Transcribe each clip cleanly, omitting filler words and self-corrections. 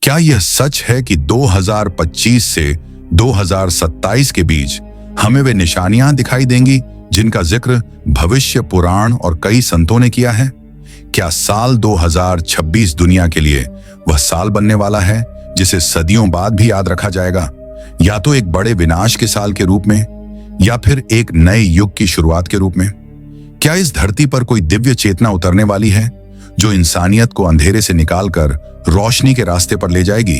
क्या यह सच है कि 2025 से 2027 के बीच हमें वे निशानियां दिखाई देंगी जिनका जिक्र भविष्य पुराण और कई संतों ने किया है? क्या साल 2026 दुनिया के लिए वह साल बनने वाला है जिसे सदियों बाद भी याद रखा जाएगा, या तो एक बड़े विनाश के साल के रूप में या फिर एक नए युग की शुरुआत के रूप में? क्या इस धरती पर कोई दिव्य चेतना उतरने वाली है जो इंसानियत को अंधेरे से निकालकर रोशनी के रास्ते पर ले जाएगी?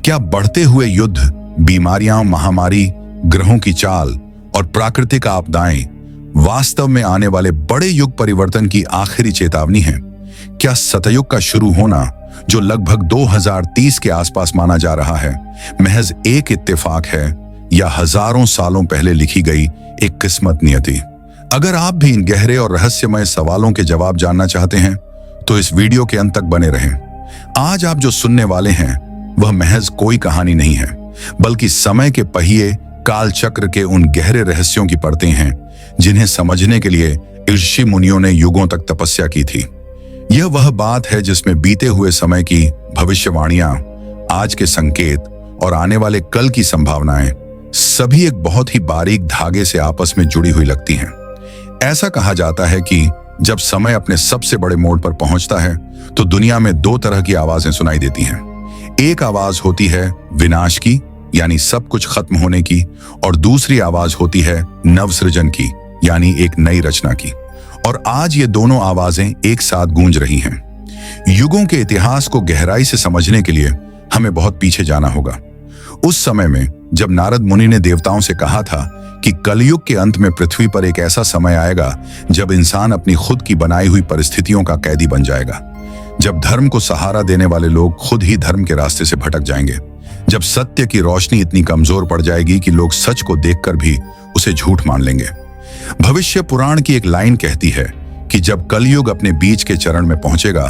क्या बढ़ते हुए युद्ध, बीमारियां, महामारी, ग्रहों की चाल और प्राकृतिक आपदाएं वास्तव में आने वाले बड़े युग परिवर्तन की आखिरी चेतावनी है? क्या सतयुग का शुरू होना, जो लगभग 2030 के आसपास माना जा रहा है, महज एक इत्तेफाक है या हजारों सालों पहले लिखी गई एक किस्मत नियति? अगर आप भी इन गहरे और रहस्यमय सवालों के जवाब जानना चाहते हैं तो इस वीडियो के अंत तक बने रहें। आज आप जो सुनने वाले हैं वह महज कोई कहानी नहीं है, बल्कि समय के पहिए काल चक्र के उन गहरे रहस्यों की परतें हैं जिन्हें समझने के लिए ऋषि मुनियों ने युगों तक तपस्या की थी। यह वह बात है जिसमें बीते हुए समय की भविष्यवाणियां, आज के संकेत और आने वाले कल की संभावनाएं सभी एक बहुत ही बारीक धागे से आपस में जुड़ी हुई लगती हैं। ऐसा कहा जाता है कि जब समय अपने सबसे बड़े मोड़ पर पहुंचता है तो दुनिया में दो तरह की आवाजें सुनाई देती हैं। एक आवाज होती है विनाश की, यानी सब कुछ खत्म होने की, और दूसरी आवाज होती है नवसृजन की, यानी एक नई रचना की। और आज ये दोनों आवाजें एक साथ गूंज रही हैं। युगों के इतिहास को गहराई से समझने के लिए हमें बहुत पीछे जाना होगा। उस समय में जब नारद मुनि ने देवताओं से कहा था कि कलयुग के अंत में पृथ्वी पर एक ऐसा समय आएगा जब इंसान अपनी खुद की बनाई हुई परिस्थितियों का कैदी बन जाएगा, जब धर्म को सहारा देने वाले लोग खुद ही धर्म के रास्ते से भटक जाएंगे, जब सत्य की रोशनी इतनी कमजोर पड़ जाएगी कि लोग सच को देखकर भी उसे झूठ मान लेंगे। भविष्य पुराण की एक लाइन कहती है कि जब कलयुग अपने बीच के चरण में पहुंचेगा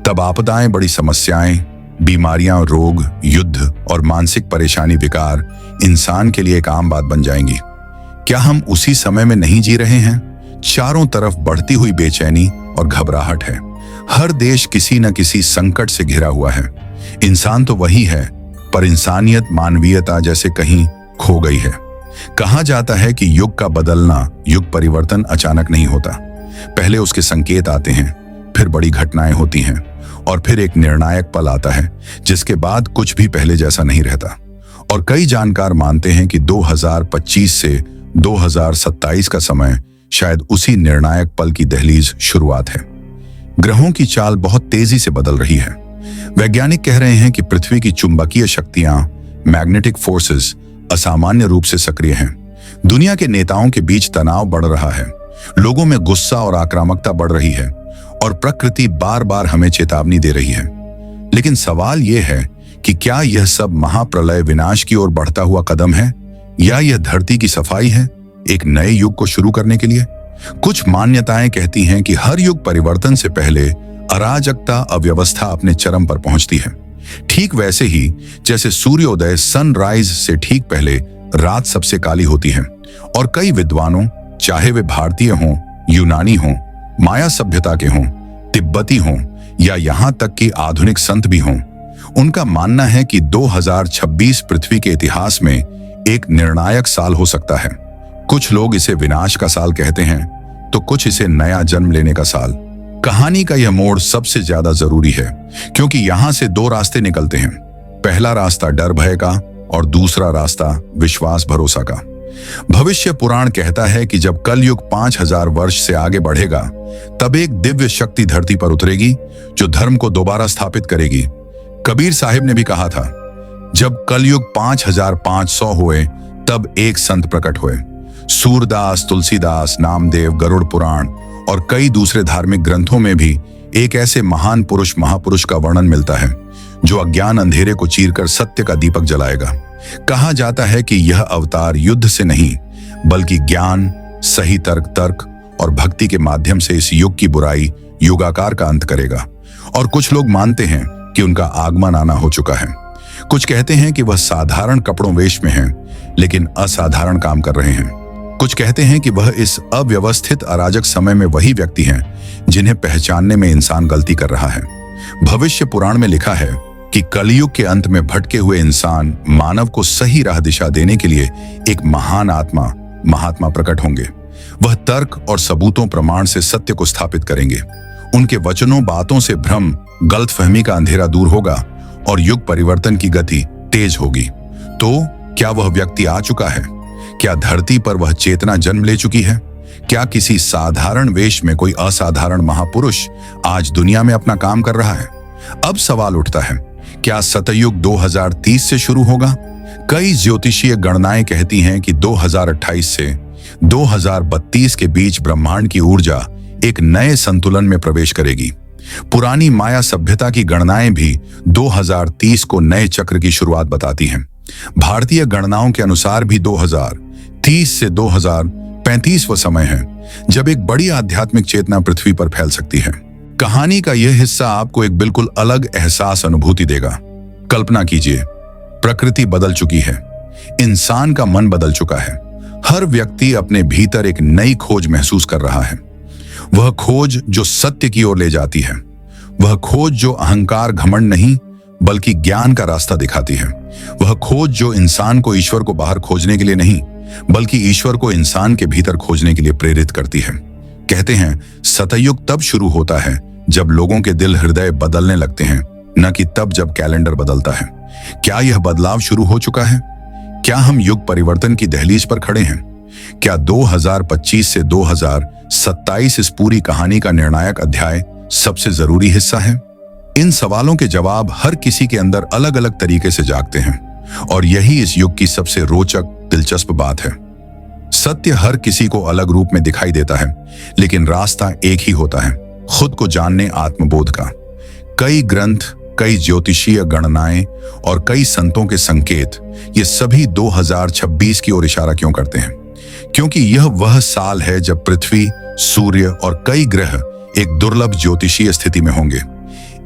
तब आपदाएं, बड़ी समस्याएं, बीमारियां, रोग, युद्ध और मानसिक परेशानी, विकार इंसान के लिए एक आम बात बन जाएंगी। क्या हम उसी समय में नहीं जी रहे हैं? चारों तरफ बढ़ती हुई बेचैनी और घबराहट है। हर देश किसी न किसी संकट से घिरा हुआ है। इंसान तो वही है, पर इंसानियत, मानवीयता जैसे कहीं खो गई है। कहा जाता है कि युग का बदलना, युग परिवर्तन अचानक नहीं होता। पहले उसके संकेत आते हैं, फिर बड़ी घटनाएं होती हैं और फिर एक निर्णायक पल आता है जिसके बाद कुछ भी पहले जैसा नहीं रहता। और कई जानकार मानते हैं कि 2025 से 2027 का समय शायद उसी निर्णायक पल की दहलीज शुरुआत है। ग्रहों की चाल बहुत तेजी से बदल रही है। वैज्ञानिक कह रहे हैं कि पृथ्वी की चुंबकीय शक्तियां, मैग्नेटिक फोर्सेस, असामान्य रूप से सक्रिय हैं। दुनिया के नेताओं के बीच तनाव बढ़ रहा है, लोगों में गुस्सा और आक्रामकता बढ़ रही है और प्रकृति बार बार हमें चेतावनी दे रही है। लेकिन सवाल यह है कि क्या यह सब महाप्रलय, विनाश की ओर बढ़ता हुआ कदम है, या यह धरती की सफाई है एक नए युग को शुरू करने के लिए? कुछ मान्यताएं कहती हैं कि हर युग परिवर्तन से पहले अराजकता, अव्यवस्था अपने चरम पर पहुंचती है। ठीक वैसे ही जैसे सूर्योदय, सनराइज से ठीक पहले रात सबसे काली होती है। और कई विद्वानों, चाहे वे भारतीय हों, यूनानी हों, माया सभ्यता के हों, तिब्बती हों या यहां तक कि आधुनिक संत भी हों, उनका मानना है कि 2026 पृथ्वी के इतिहास में एक निर्णायक साल हो सकता है। कुछ लोग इसे विनाश का साल कहते हैं तो कुछ इसे नया जन्म लेने का साल। कहानी का यह मोड़ सबसे ज्यादा जरूरी है क्योंकि यहां से दो रास्ते निकलते हैं। पहला रास्ता डर भय का और दूसरा रास्ता विश्वास भरोसा का। भविष्य पुराण कहता है कि जब कलयुग 5000 वर्ष से आगे बढ़ेगा तब एक दिव्य शक्ति धरती पर उतरेगी जो धर्म को दोबारा स्थापित करेगी। कबीर साहिब ने भी कहा था, जब कलयुग 5500 हुए तब एक संत प्रकट हुए। सूरदास, तुलसीदास, नामदेव, गरुड़ पुराण और कई दूसरे धार्मिक ग्रंथों में भी एक ऐसे महान पुरुष, महापुरुष का वर्णन मिलता है जो अज्ञान अंधेरे को चीरकर सत्य का दीपक जलाएगा। कहा जाता है कि यह अवतार युद्ध से नहीं बल्कि ज्ञान, सही तर्क और भक्ति के माध्यम से इस युग की बुराई, युगाकार का अंत करेगा। और कुछ लोग मानते हैं कि उनका आगमन आना हो चुका है। कुछ कहते हैं कि वह साधारण कपड़ों वेश में हैं लेकिन असाधारण काम कर रहे हैं। कुछ कहते हैं कि वह इस अव्यवस्थित अराजक समय में वही व्यक्ति हैं जिन्हें पहचानने में इंसान गलती कर रहा है। भविष्य पुराण में लिखा है कि कलयुग के अंत में भटके हुए इंसान मानव को सही राह दिशा देने के लिए एक महान आत्मा महात्मा प्रकट होंगे। वह तर्क और सबूतों प्रमाण से सत्य को स्थापित करेंगे। उनके वचनों बातों से भ्रम गलतफहमी का अंधेरा दूर होगा और युग परिवर्तन की गति तेज होगी। तो क्या वह व्यक्ति आ चुका है? क्या धरती पर वह चेतना जन्म ले चुकी है? क्या किसी साधारण वेश में कोई असाधारण महापुरुष आज दुनिया में अपना काम कर रहा है? अब सवाल उठता है, क्या सतयुग 2030 से शुरू होगा? कई ज्योतिषीय गणनाएं कहती हैं कि 2028 से 2032 के बीच ब्रह्मांड की ऊर्जा एक नए संतुलन में प्रवेश करेगी। पुरानी माया सभ्यता की गणनाएं भी 2030 को नए चक्र की शुरुआत बताती हैं। भारतीय गणनाओं के अनुसार भी 2030 से 2035 वो समय है जब एक बड़ी आध्यात्मिक चेतना पृथ्वी पर फैल सकती है। कहानी का यह हिस्सा आपको एक बिल्कुल अलग एहसास अनुभूति देगा। कल्पना कीजिए, प्रकृति बदल चुकी है, इंसान का मन बदल चुका है। हर व्यक्ति अपने भीतर एक नई खोज महसूस कर रहा है। वह खोज जो सत्य की ओर ले जाती है, वह खोज जो अहंकार घमंड नहीं बल्कि ज्ञान का रास्ता दिखाती है, वह खोज जो इंसान को ईश्वर को बाहर खोजने के लिए नहीं बल्कि ईश्वर को इंसान के भीतर खोजने के लिए प्रेरित करती है। कहते हैं सतयुग तब शुरू होता है जब लोगों के दिल हृदय बदलने लगते हैं, न कि तब जब कैलेंडर बदलता है। क्या यह बदलाव शुरू हो चुका है? क्या हम युग परिवर्तन की दहलीज पर खड़े हैं? क्या 2025 से 2027 इस पूरी कहानी का निर्णायक अध्याय सबसे जरूरी हिस्सा है? इन सवालों के जवाब हर किसी के अंदर अलग अलग तरीके से जागते हैं और यही इस युग की सबसे रोचक दिलचस्प बात है। सत्य हर किसी को अलग रूप में दिखाई देता है, लेकिन रास्ता एक ही होता है, खुद को जानने, आत्मबोध का। कई ग्रंथ, कई ज्योतिषीय गणनाएं और कई संतों के संकेत ये सभी 2026 की ओर इशारा क्यों करते हैं? क्योंकि यह वह साल है जब पृथ्वी, सूर्य और कई ग्रह एक दुर्लभ ज्योतिषीय स्थिति में होंगे।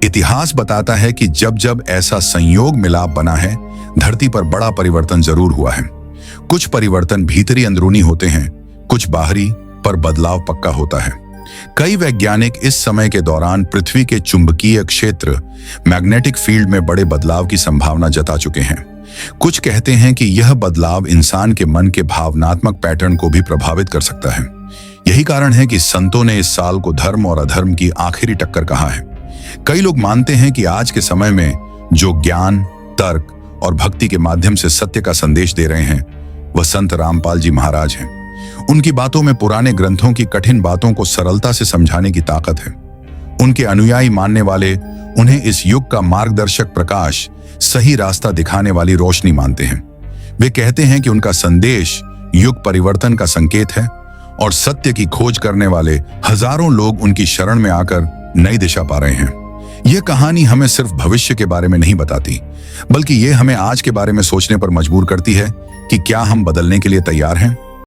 इतिहास बताता है कि जब जब ऐसा संयोग मिलाप बना है, धरती पर बड़ा परिवर्तन जरूर हुआ है। कुछ परिवर्तन भीतरी अंदरूनी होते हैं, कुछ बाहरी, पर बदलाव पक्का होता है। कई वैज्ञानिक इस समय के दौरान पृथ्वी के चुंबकीय क्षेत्र मैग्नेटिक फील्ड में बड़े बदलाव की संभावना जता चुके हैं। कुछ कहते हैं कि यह बदलाव इंसान के मन के भावनात्मक पैटर्न को भी प्रभावित कर सकता है। यही कारण है कि संतों ने इस साल को धर्म और अधर्म की आखिरी टक्कर कहा है। कई लोग मानते हैं कि आज के समय में जो ज्ञान, तर्क और भक्ति के माध्यम से सत्य का संदेश दे रहे हैं, वह संत रामपाल जी महाराज हैं। उनकी बातों में पुराने ग्रंथों की कठिन बातों को सरलता से समझाने की ताकत है। उनके अनुयायी मानने वाले उन्हें इस युग का मार्गदर्शक प्रकाश, सही रास्ता दिखाने वाली रोशनी मानते हैं। वे कहते हैं कि उनका संदेश युग परिवर्तन का संकेत है और सत्य की खोज करने वाले हजारों लोग उनकी शरण में आकर नई दिशा पा रहे हैं। यह कहानी हमें सिर्फ भविष्य के बारे में नहीं बताती, बल्कि यह हमें आज के बारे में सोचने पर मजबूर करती है कि क्या हम बदलने के लिए तैयार हैं।